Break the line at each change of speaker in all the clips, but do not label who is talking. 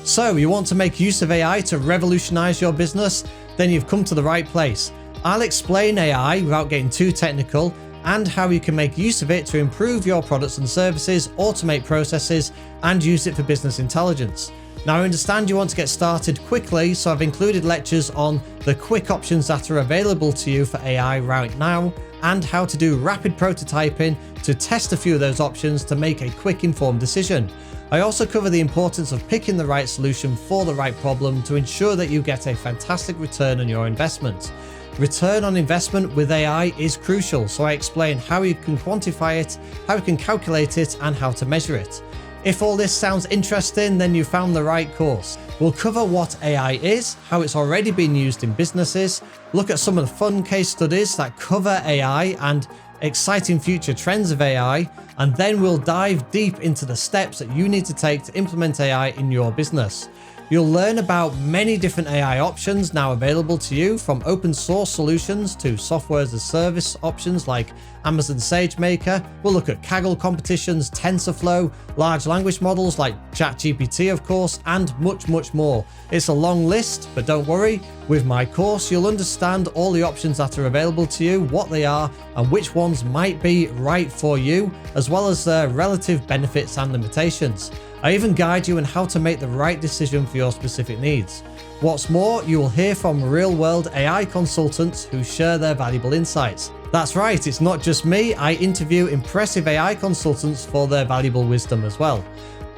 So you want to make use of AI to revolutionize your business? Then you've come to the right place. I'll explain AI without getting too technical and how you can make use of it to improve your products and services, automate processes, and use it for business intelligence. Now, I understand you want to get started quickly, so I've included lectures on the quick options that are available to you for AI right now and how to do rapid prototyping to test a few of those options to make a quick informed decision. I also cover the importance of picking the right solution for the right problem to ensure that you get a fantastic return on your investment. Return on investment with AI is crucial, so I explain how you can quantify it, how you can calculate it, and how to measure it. If all this sounds interesting, then you found the right course. We'll cover what AI is, how it's already been used in businesses, look at some of the fun case studies that cover AI and exciting future trends of AI, and then we'll dive deep into the steps that you need to take to implement AI in your business. You'll learn about many different AI options now available to you, from open source solutions to software as a service options like Amazon SageMaker. We'll look at Kaggle competitions, TensorFlow, large language models like ChatGPT, of course, and much, much more. It's a long list, but don't worry. With my course, you'll understand all the options that are available to you, what they are, and which ones might be right for you, as well as their relative benefits and limitations. I even guide you on how to make the right decision for your specific needs. What's more, you will hear from real-world AI consultants who share their valuable insights. That's right, it's not just me, I interview impressive AI consultants for their valuable wisdom as well.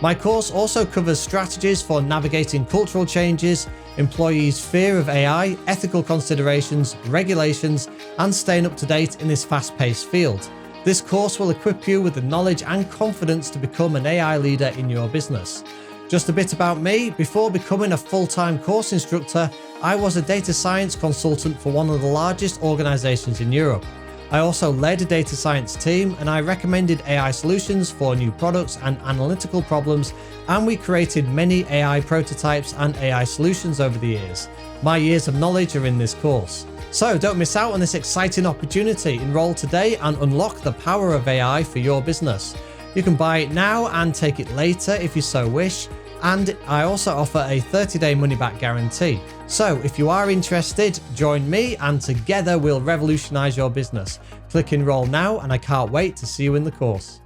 My course also covers strategies for navigating cultural changes, employees' fear of AI, ethical considerations, regulations, and staying up to date in this fast-paced field. This course will equip you with the knowledge and confidence to become an AI leader in your business. Just a bit about me. Before becoming a full-time course instructor, I was a data science consultant for one of the largest organizations in Europe. I also led a data science team, and I recommended AI solutions for new products and analytical problems, and we created many AI prototypes and AI solutions over the years. My years of knowledge are in this course. So don't miss out on this exciting opportunity. Enroll today and unlock the power of AI for your business. You can buy it now and take it later if you so wish. And I also offer a 30-day money-back guarantee. So if you are interested, join me and together we'll revolutionize your business. Click enroll now and I can't wait to see you in the course.